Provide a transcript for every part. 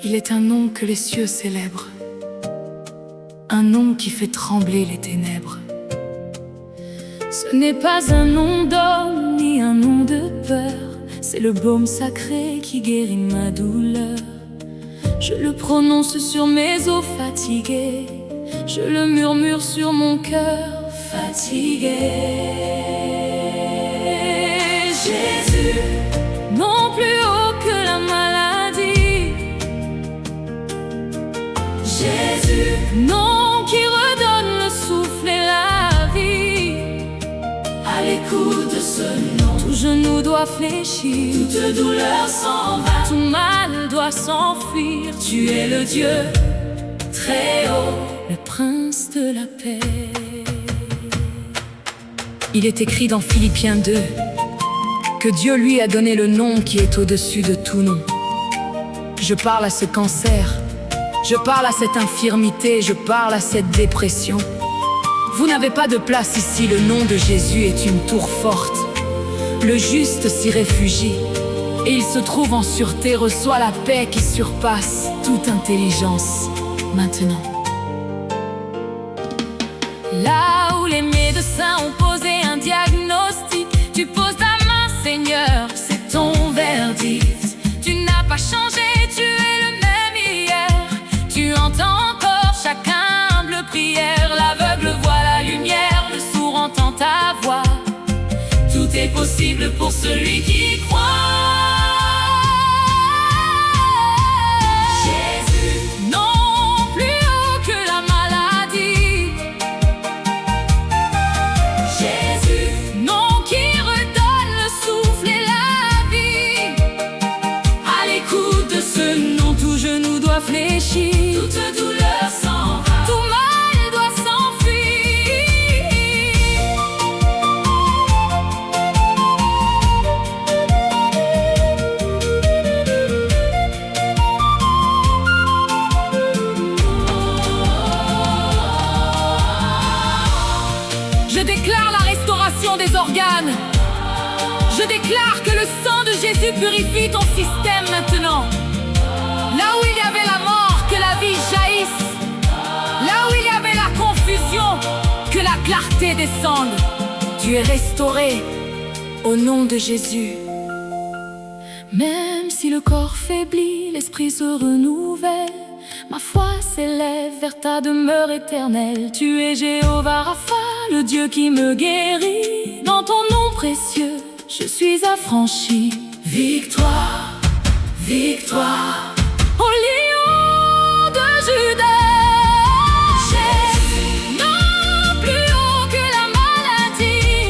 Il est un nom que les cieux célèbrent, un nom qui fait trembler les ténèbres. Ce n'est pas un nom d'homme ni un nom de peur, c'est le baume sacré qui guérit ma douleur. Je le prononce sur mes os fatigués, je le murmure sur mon cœur fatigué. Jésus, non plus haut que la maladie. Jésus, nom qui redonne le souffle et la vie. À l'écoute de ce nom, tout genou doit fléchir, toute douleur s'en va, tout mal doit s'enfuir. Tu es le Dieu très haut, le prince de la paix. Il est écrit dans Philippiens 2 que Dieu lui a donné le nom qui est au-dessus de tout nom. Je parle à ce cancer, je parle à cette infirmité, je parle à cette dépression. Vous n'avez pas de place ici, le nom de Jésus est une tour forte. Le juste s'y réfugie et il se trouve en sûreté, reçoit la paix qui surpasse toute intelligence maintenant. Là où les médecins ont posé un diagnostic, tu poses ta main, Seigneur, c'est ton verdict. Tu n'as pas changé, tu es le même hier. Tu entends encore chaque humble prière. L'aveugle voit la lumière, le sourd entend ta voix. Tout est possible pour celui qui y croit. Toute douleur s'en va, tout mal doit s'enfuir. Je déclare la restauration des organes. Je déclare que le sang de Jésus purifie ton système maintenant. Là où il y avait la mort, que la vie jaillisse. Là où il y avait la confusion, que la clarté descende. Tu es restauré au nom de Jésus. Même si le corps faiblit, l'esprit se renouvelle. Ma foi s'élève vers ta demeure éternelle. Tu es Jéhovah Rapha, le Dieu qui me guérit. Dans ton nom précieux, je suis affranchi. Victoire, victoire, au lion de Juda. Jésus, non plus haut que la maladie.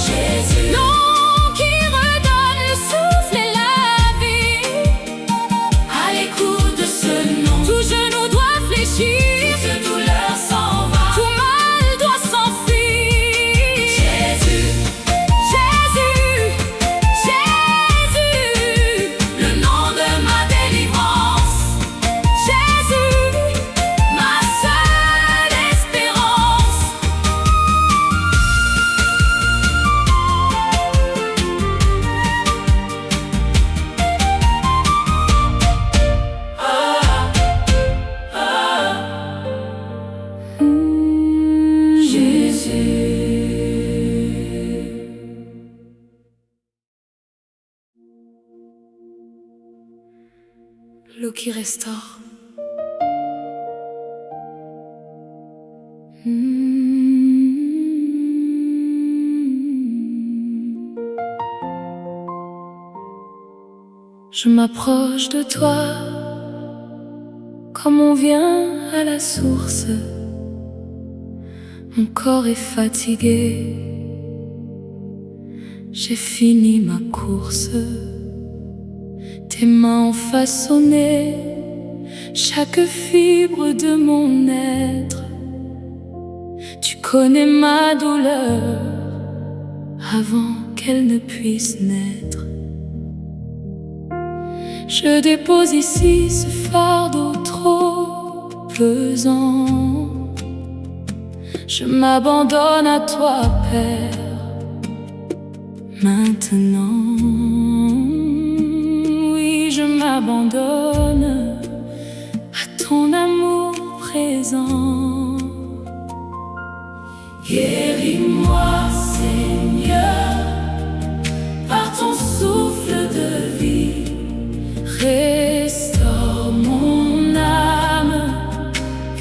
Jésus, nom qui redonne le souffle et la vie. À l'écoute de ce nom, tout genou doit fléchir, toute douleur s'en va, tout mal doit s'enfuir. Jésus, Jésus, Jésus, le nom de ma délivrance. Jésus, ma seule espérance. Jésus. L'eau qui restaure. Je m'approche de toi comme on vient à la source. Mon corps est fatigué, j'ai fini ma course. Tes mains ont façonné chaque fibre de mon être. Tu connais ma douleur avant qu'elle ne puisse naître. Je dépose ici ce fardeau trop pesant. Je m'abandonne à toi, Père, maintenant. Oui, m'abandonnes à ton amour présent. Guéris-moi, Seigneur, par ton souffle de vie. Restaure mon âme,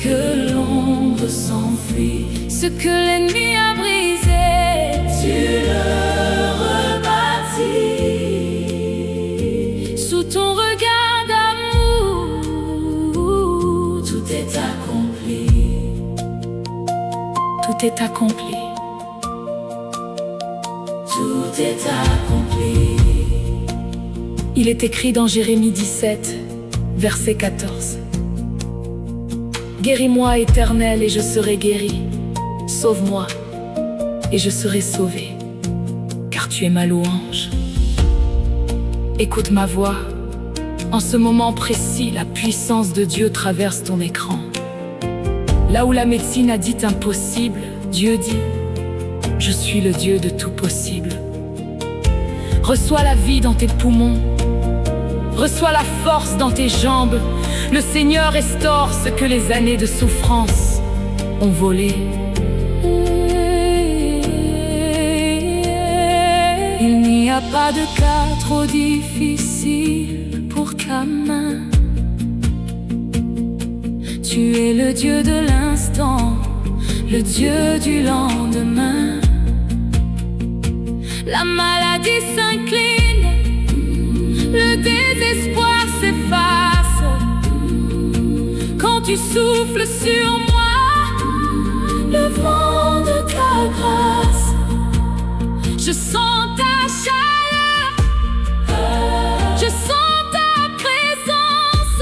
que l'ombre s'enfuit. Ce que l'ennemi a brisé, tu le rebâtis. Sous ton regard d'amour, tout est accompli. Tout est accompli. Tout est accompli. Il est écrit dans Jérémie 17, verset 14. Guéris-moi, Éternel, et je serai guéri. Sauve-moi, et je serai sauvé, car tu es ma louange. Écoute ma voix. En ce moment précis, la puissance de Dieu traverse ton écran. Là où la médecine a dit impossible, Dieu dit: je suis le Dieu de tout possible. Reçois la vie dans tes poumons. Reçois la force dans tes jambes. Le Seigneur restaure ce que les années de souffrance ont volé. Il n'y a pas de cas trop difficile pour ta main. Tu es le Dieu de l'instant, le Dieu du lendemain. La maladie s'incline, le désespoir s'efface. Quand tu souffles sur moi, le vent de ta grâce, je sens ta chaleur, je sens ta présence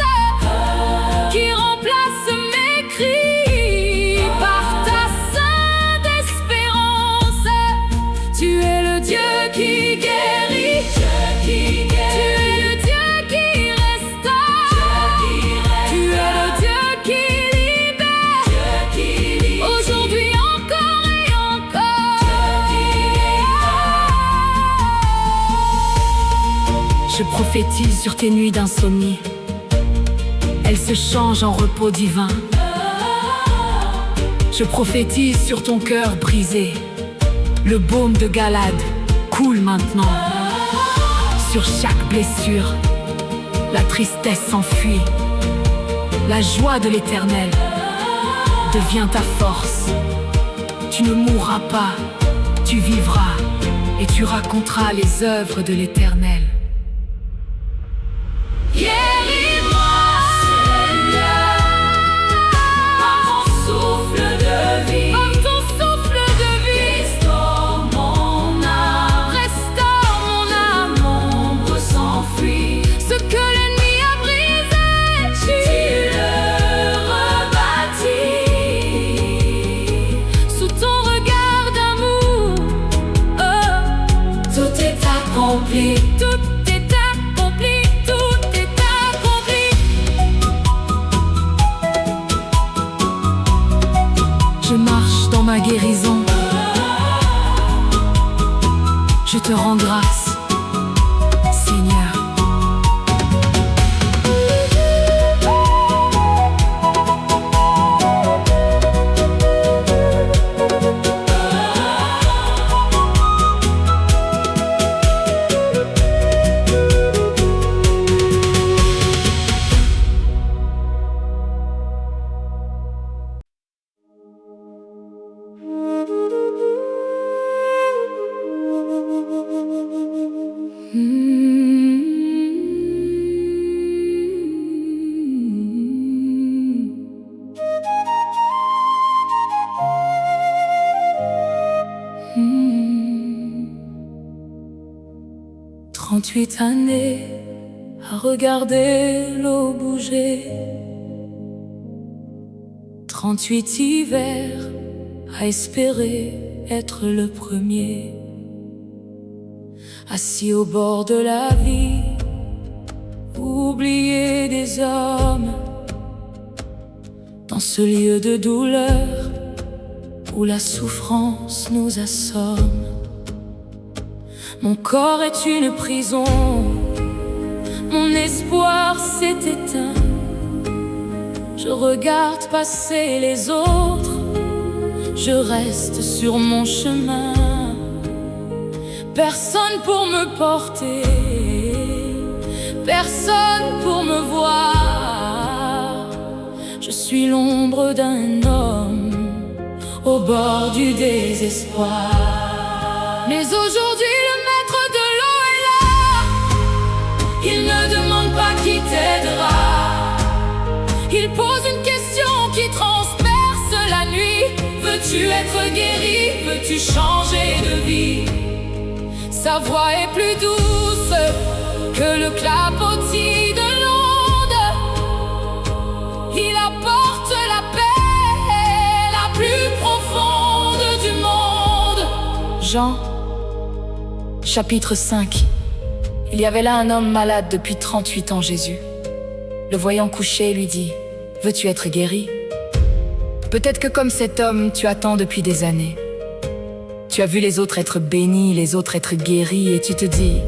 qui remplace mes cris par ta sainte espérance. Tu es le Dieu qui guérit, tu es le Dieu qui restaure, tu es le Dieu qui libère, aujourd'hui encore et encore. Je prophétise sur tes nuits d'insomnie, elles se changent en repos divin. Je prophétise sur ton cœur brisé, le baume de Galade coule maintenant. Sur chaque blessure, la tristesse s'enfuit. La joie de l'Éternel devient ta force. Tu ne mourras pas, tu vivras, et tu raconteras les œuvres de l'Éternel. Guéris-moi, Seigneur, par ton souffle de vie. Par ton souffle de vie. Restaure mon âme, l'ombre s'enfuit. Ce que l'ennemi a brisé, tu le rebâtis. Sous ton regard d'amour, tout est accompli. Tout est accompli, tout est accompli. Je marche dans ma guérison. Je te rends grâce, Seigneur. Trente-huit années à regarder l'eau bouger, 38 hivers à espérer être le premier. Assis au bord de la vie, oublié des hommes, dans ce lieu de douleur où la souffrance nous assomme. Mon corps est une prison, mon espoir s'est éteint. Je regarde passer les autres, je reste sur mon chemin. Personne pour me porter, personne pour me voir. Je suis l'ombre d'un homme au bord du désespoir. Mais aujourd'hui le maître de l'eau est là. Il ne demande pas qui t'aidera. Il pose une question qui transperce la nuit. Veux-tu être guéri? Veux-tu changer de vie? Sa voix est plus douce que le clapotis de l'onde. Il apporte la paix la plus profonde du monde. Jean, chapitre 5. Il y avait là un homme malade depuis 38 ans, Jésus. Le voyant couché, lui dit: veux-tu être guéri? Peut-être que comme cet homme, tu attends depuis des années. Tu as vu les autres être bénis, les autres être guéris, et tu te dis: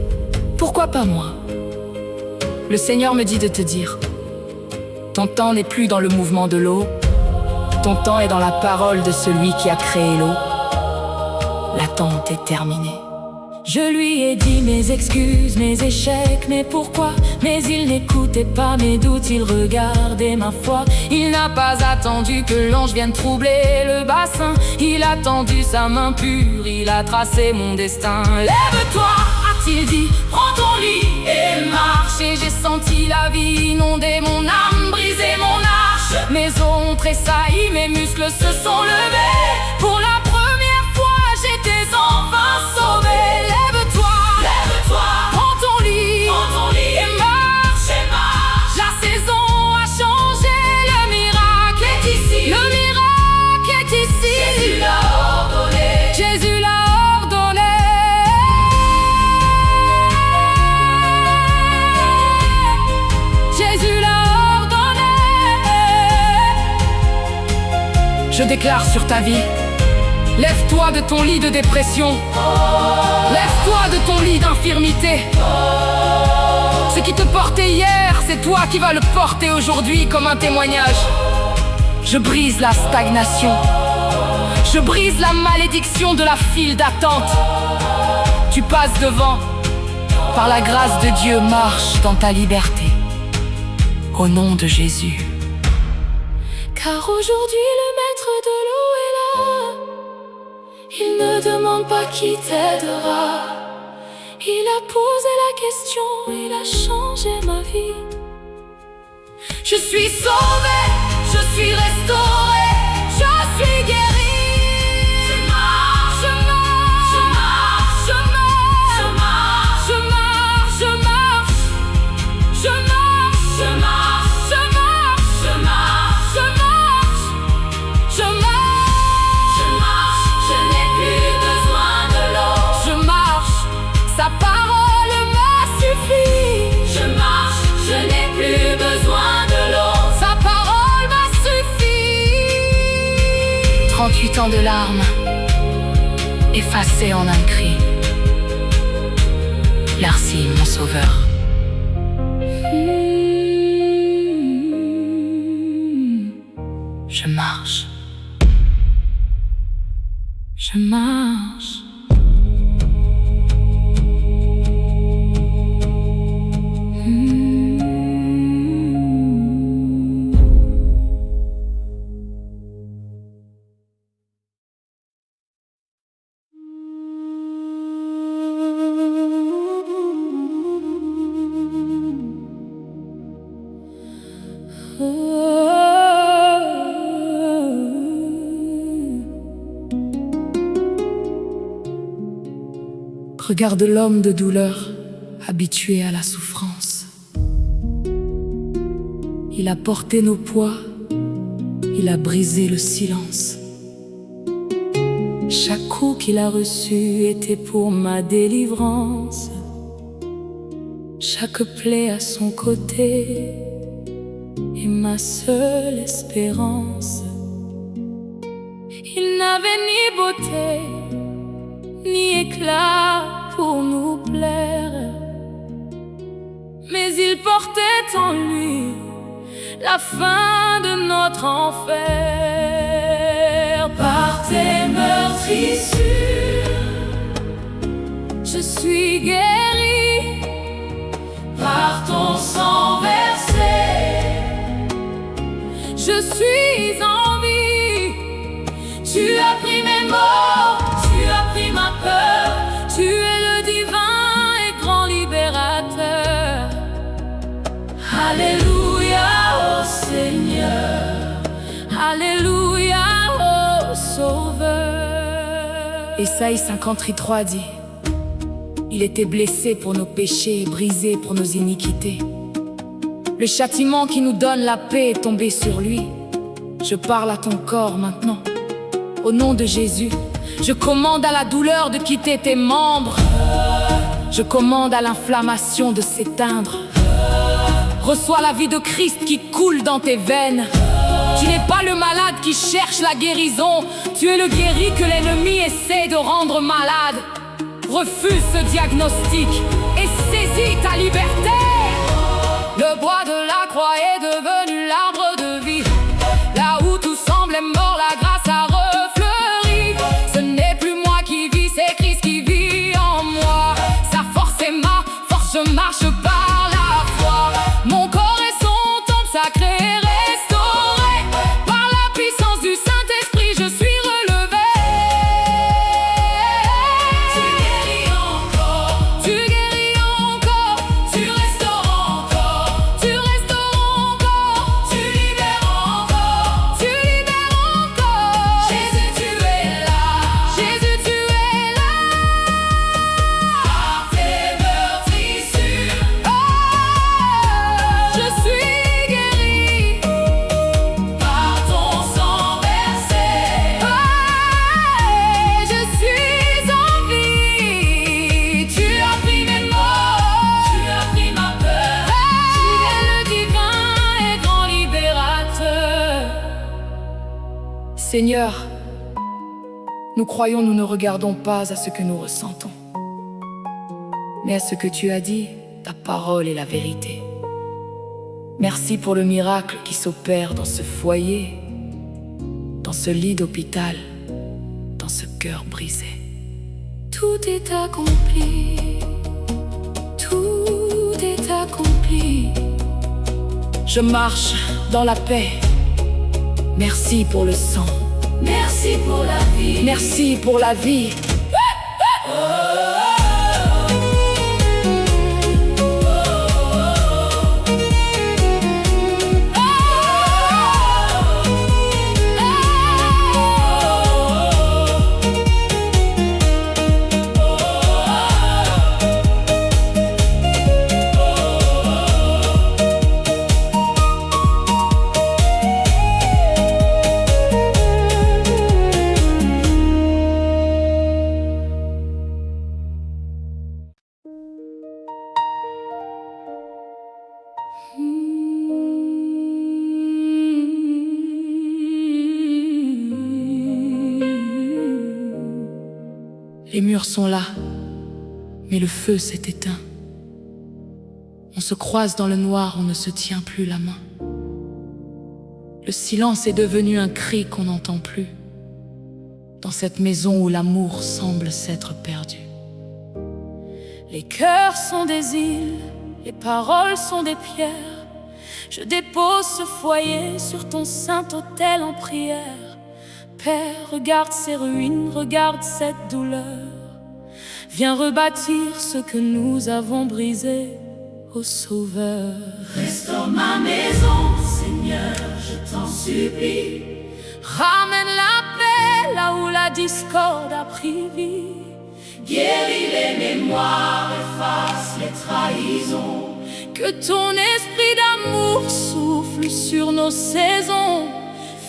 pourquoi pas moi? Le Seigneur me dit de te dire: ton temps n'est plus dans le mouvement de l'eau, ton temps est dans la parole de celui qui a créé l'eau. L'attente est terminée. Je lui ai dit mes excuses, mes échecs, mes pourquoi, mais il n'écoutait pas mes doutes, il regardait ma foi. Il n'a pas attendu que l'ange vienne troubler le bassin. Il a tendu sa main pure, il a tracé mon destin. Lève-toi, a-t-il dit, prends ton lit et marche. Et j'ai senti la vie inonder mon âme, briser mon arche. Mes os ont tressailli, mes muscles se sont levés. Pour la première fois, j'étais enfin sauvé. Je déclare sur ta vie: lève-toi de ton lit de dépression, lève-toi de ton lit d'infirmité. Ce qui te portait hier, c'est toi qui vas le porter aujourd'hui comme un témoignage. Je brise la stagnation, je brise la malédiction de la file d'attente. Tu passes devant, par la grâce de Dieu, marche dans ta liberté. Au nom de Jésus. Car aujourd'hui le maître de l'eau est là. Il ne demande pas qui t'aidera. Il a posé la question, il a changé ma vie. Je suis sauvé, je suis restauré, je suis guéri. Je marche, je marche, je marche, je marche, je marche, je marche, je marche, je marche. Sa parole m'a suffi. Je marche, je n'ai plus besoin de l'eau. Sa parole m'a suffi. 38 ans de larmes effacés en un cri. Merci mon sauveur. Je marche. Je marche. Regarde l'homme de douleur, habitué à la souffrance. Il a porté nos poids, il a brisé le silence. Chaque coup qu'il a reçu était pour ma délivrance. Chaque plaie à son côté est ma seule espérance. Il n'avait ni beauté, ni éclat pour nous plaire, mais il est en lui la fin de notre enfer. Par tes meurtrissures, je suis guéri. Par ton sang versé, je suis en vie. Tu as pris mes maux, tu as pris ma peur. Tu es le divin et grand libérateur. Alléluia, ô Seigneur. Alléluia, ô Sauveur. Ésaïe 53 dit: il était blessé pour nos péchés et brisé pour nos iniquités. Le châtiment qui nous donne la paix est tombé sur lui. Je parle à ton corps maintenant. Au nom de Jésus, je commande à la douleur de quitter tes membres. Je commande à l'inflammation de s'éteindre. Reçois la vie de Christ qui coule dans tes veines. Tu n'es pas le malade qui cherche la guérison. Tu es le guéri que l'ennemi essaie de rendre malade. Refuse ce diagnostic et saisis ta liberté. Le bois de la croix est devenu l'arbre de vie. Là où tout semblait mort, la grâce a refleuri. Ce n'est plus moi qui vis, c'est Christ qui vit en moi. Sa force est ma force, je marche par la foi. Mon corps est son temple sacré et restauré. Par la puissance du Saint-Esprit, je suis relevé. Seigneur, nous croyons, nous ne regardons pas à ce que nous ressentons, mais à ce que tu as dit. Ta parole est la vérité. Merci pour le miracle qui s'opère dans ce foyer, dans ce lit d'hôpital, dans ce cœur brisé. Tout est accompli, tout est accompli. Je marche dans la paix. Merci pour le sang. Merci pour la vie. Merci pour la vie. Les murs sont là, mais le feu s'est éteint. On se croise dans le noir, on ne se tient plus la main. Le silence est devenu un cri qu'on n'entend plus, dans cette maison où l'amour semble s'être perdu. Les cœurs sont des îles, les paroles sont des pierres. Je dépose ce foyer sur ton saint autel en prière. Père, regarde ces ruines, regarde cette douleur. Viens rebâtir ce que nous avons brisé, ô Sauveur. Restaure ma maison, Seigneur, je t'en supplie. Ramène la paix là où la discorde a pris vie. Guéris les mémoires, efface les trahisons. Que ton esprit d'amour souffle sur nos saisons.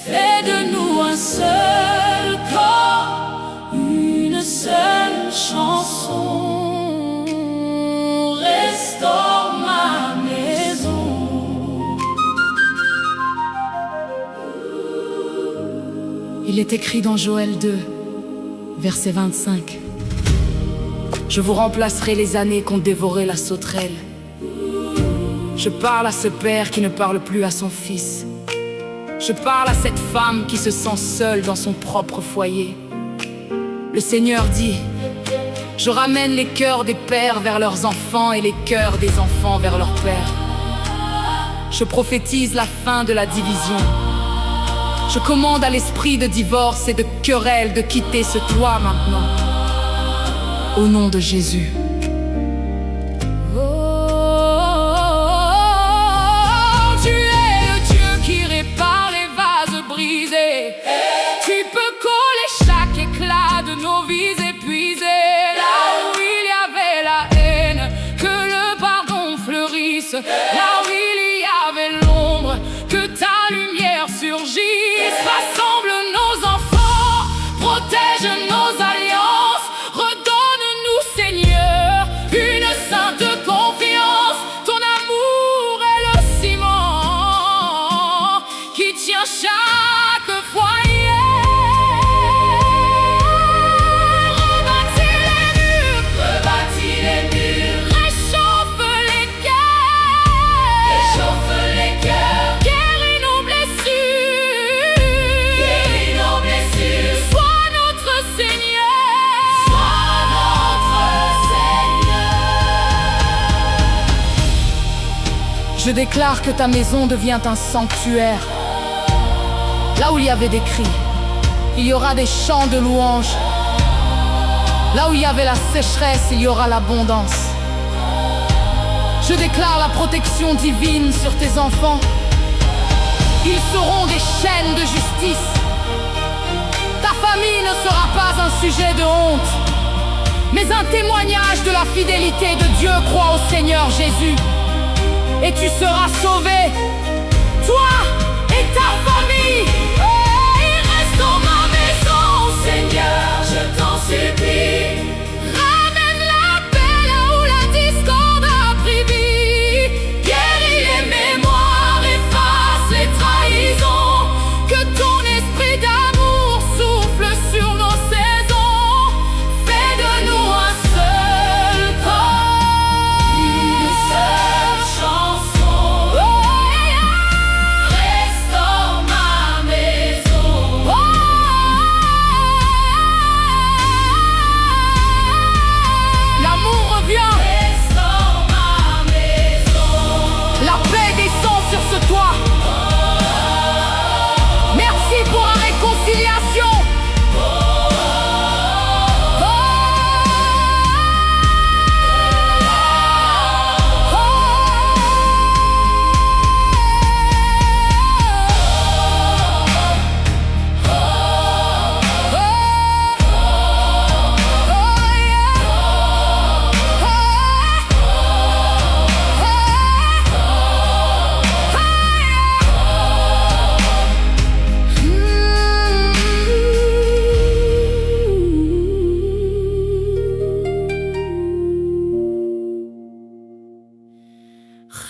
Fais de nous un seul corps, une seule chanson. Restaure ma maison. Il est écrit dans Joël 2, verset 25. Je vous remplacerai les années qu'ont dévoré la sauterelle. Je parle à ce père qui ne parle plus à son fils. Je parle à cette femme qui se sent seule dans son propre foyer. Le Seigneur dit: je ramène les cœurs des pères vers leurs enfants et les cœurs des enfants vers leurs pères. Je prophétise la fin de la division. Je commande à l'esprit de divorce et de querelle de quitter ce toit maintenant. Au nom de Jésus. Tu peux coller chaque éclat de nos vies épuisées. Là où il y avait la haine, que le pardon fleurisse. Là où il y avait l'ombre, que ta lumière surgisse. Rassemble nos enfants, protège nos alliances. Redonne-nous, Seigneur, une sainte confiance. Ton amour est le ciment qui tient chaque foyer. Rebâtis les murs, réchauffe les cœurs, guéris nos blessures, sois notre Seigneur, Je déclare que ta maison devient un sanctuaire. Là où il y avait des cris, il y aura des chants de louanges. Là où il y avait la sécheresse, il y aura l'abondance. Je déclare la protection divine sur tes enfants. Ils seront des chaînes de justice. Ta famille ne sera pas un sujet de honte, mais un témoignage de la fidélité de Dieu. Crois au Seigneur Jésus et tu seras sauvé, toi et ta famille. Reste dans ma maison, Seigneur, je t'en supplie. Ramène la paix là où la discorde a pris vie. Guéris les mémoires, efface les trahisons. Que ton esprit d'amour souffle sur nos saisons. Fais de nous un seul corps, une seule chanson. Restaure ma maison. L'amour revient, Restaure ma maison. la paix descend sur ce toit. Merci pour la réconciliation.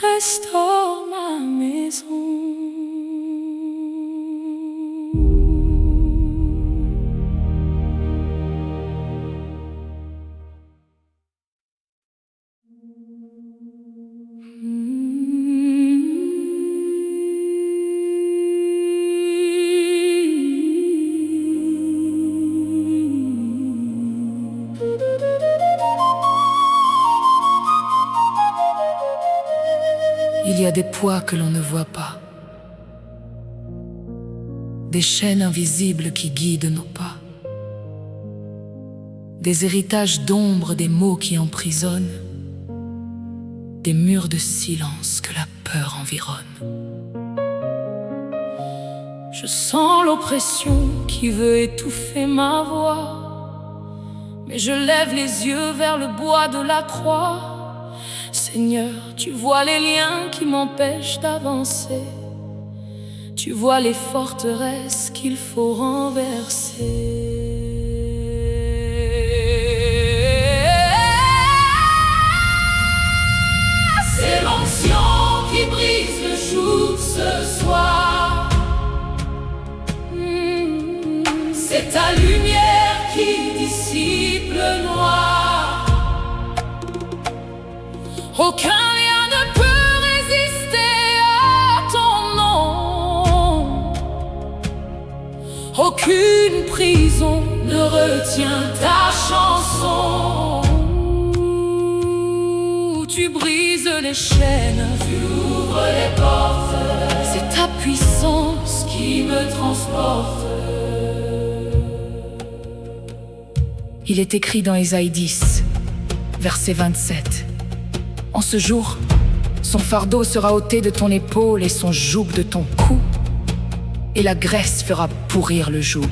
Restaure ma maison. Il y a des poids que l'on ne voit pas, des chaînes invisibles qui guident nos pas, des héritages d'ombre, des mots qui emprisonnent, des murs de silence que la peur environne. Je sens l'oppression qui veut étouffer ma voix, mais je lève les yeux vers le bois de la croix. Seigneur, tu vois les liens qui m'empêchent d'avancer. Tu vois les forteresses qu'il faut renverser. C'est l'onction qui brise le joug ce soir. C'est ta lumière qui dissipe le noir. Aucun lien ne peut résister Aucune prison ne retient ta chanson. Tu brises les chaînes, tu ouvres les portes. C'est ta puissance qui me transporte. Il est écrit dans Ésaïe 10, verset 27. En ce jour, son fardeau sera ôté de ton épaule et son joug de ton cou, et la graisse fera pourrir le joug.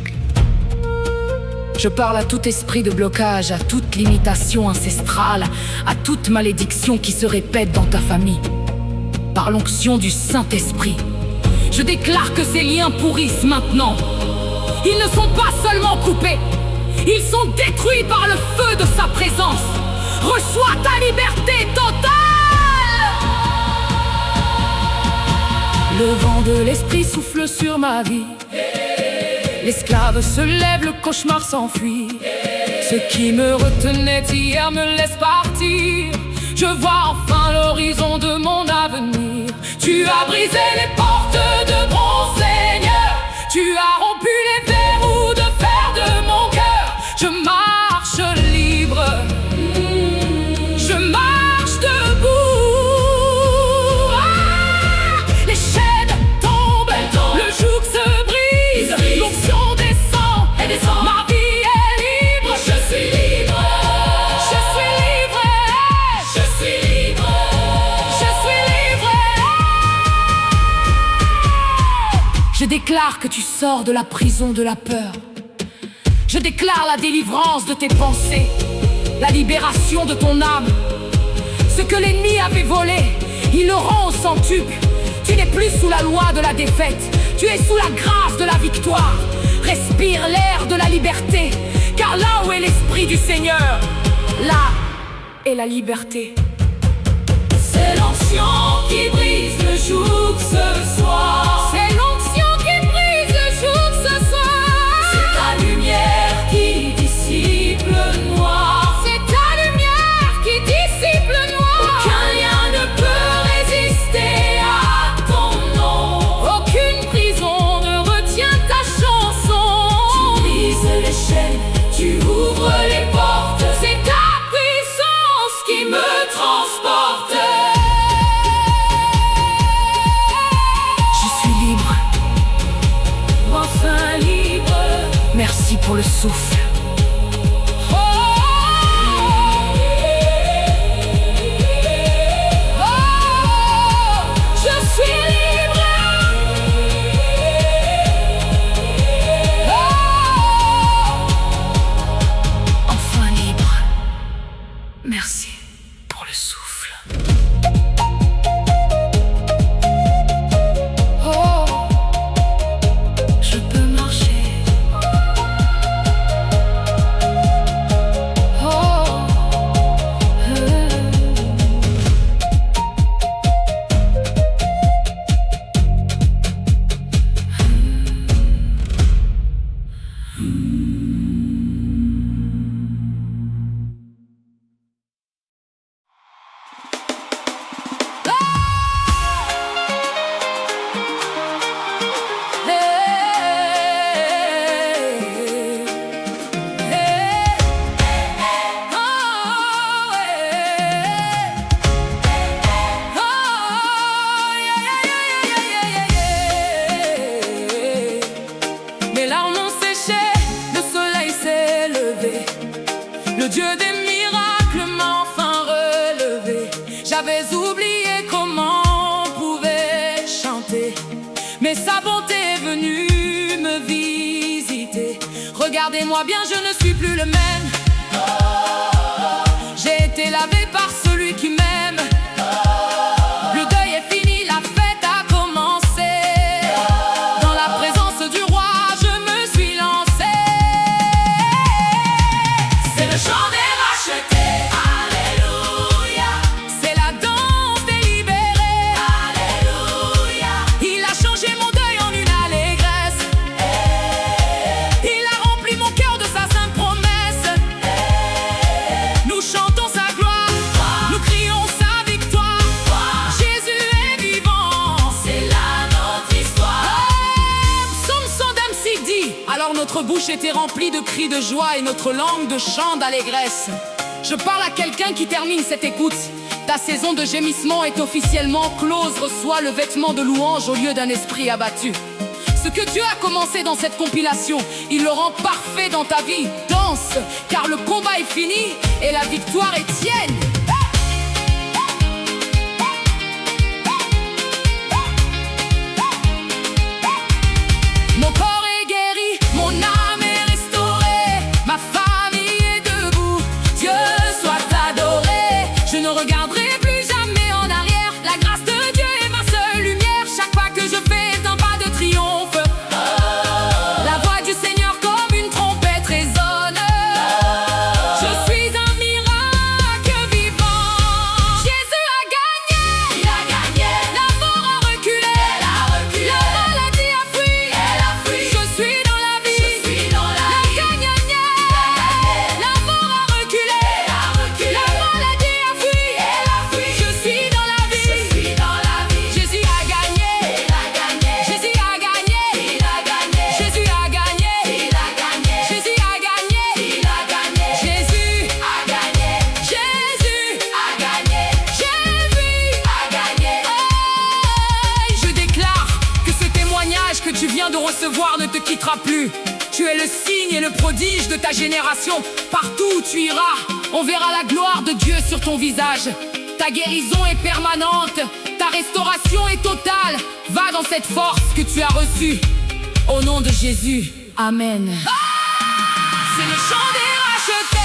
Je parle à tout esprit de blocage, à toute limitation ancestrale, à toute malédiction qui se répète dans ta famille. Par l'onction du Saint-Esprit, je déclare que ces liens pourrissent maintenant. Ils ne sont pas seulement coupés, ils sont détruits par le feu de sa présence. Reçois ta liberté totale. Le vent de l'esprit souffle sur ma vie. L'esclave se lève, le cauchemar s'enfuit. Ce qui me retenait hier me laisse partir. Je vois enfin l'horizon de mon avenir. Tu as brisé les portes de bronze, Seigneur. Tu as rompu les verrous de fer de mon cœur. Je marche libre. Je marche debout. Les chaînes tombent, le joug se brise. L'onction descend, ma vie est libre. Je suis libre. Je suis libre. Je suis libre. Je suis libre. Je déclare que tu sors de la prison de la peur. Je déclare la délivrance de tes pensées, la libération de ton âme. Ce que l'ennemi avait volé, il le rend au centuple. Tu n'es plus sous la loi de la défaite, tu es sous la grâce de la victoire. Respire l'air de la liberté, car là où est l'esprit du Seigneur, là est la liberté. C'est l'onction qui brise le joug ce soir. C'est l'onction qui brise le joug ce soir. C'est ta lumière qui dissipe le noir. C'est ta lumière qui dissipe le noir. Aucun lien ne peut résister à ton nom. Aucune prison ne retient ta chanson. Tu brises les chaînes, tu ouvres les portes. C'est ta puissance Qui me transporte. Je suis libre. Enfin libre. Merci pour le souffle. Je suis libre. Enfin libre. Merci pour le souffle. Oh, je peux marcher. Oh, Mes larmes ont séché, le soleil s'est levé. Le Dieu des miracles m'a enfin relevé. J'avais oublié comment on pouvait chanter, mais sa bonté est venue me visiter. Regardez-moi bien, je ne suis plus le même. J'ai été lavé par celui qui m'aime. Le deuil est fini, la fête a commencé. Dans la présence du roi, je me suis lancé. C'est le chant des rachetés. Alléluia. C'est la danse des libérés. Alléluia. Il a changé mon deuil en une allégresse. Il a rempli mon cœur de sa sainte promesse. Nous chantons sa gloire, nous crions notre bouche était remplie de cris de joie et notre langue de chants d'allégresse. Je parle à quelqu'un qui termine cette écoute. Ta saison de gémissement est officiellement close. Reçois le vêtement de louange au lieu d'un esprit abattu. Ce que Dieu a commencé dans cette compilation, il le rend parfait dans ta vie. Danse, car le combat est fini et la victoire est tienne. Mon corps est guéri, mon âme est restaurée, ma famille est debout, Dieu soit adoré. Je ne regarderai plus jamais en arrière, la grâce de Dieu est ma seule lumière. Chaque pas que je fais est un pas de triomphe. La voix du Seigneur comme une trompette résonne. Je suis un miracle vivant. Jésus a gagné, il a gagné. La mort a reculé, elle a reculé. La maladie a fui, elle a fui. Je suis dans la vie, je suis dans la vie. La gagné, la mort a reculé, elle a reculé. La maladie a fui, elle a fui. Je suis dans la vie, je suis dans la vie. Jésus a gagné, il a gagné. Jésus a gagné, il a gagné. Jésus a gagné, il a gagné. Jésus a gagné, il a gagné. Jésus a gagné, Jésus a gagné. Jésus a gagné. Hey, je déclare que ce témoignage que tu viens de recevoir ne te quittera plus. Tu es le signe et le prodige de ta génération. Partout où tu iras, on verra la gloire de Dieu sur ton visage. Ta guérison est permanente, ta restauration est totale. Va dans cette force que tu as reçue. Au nom de Jésus, Amen. C'est le chant des rachetés.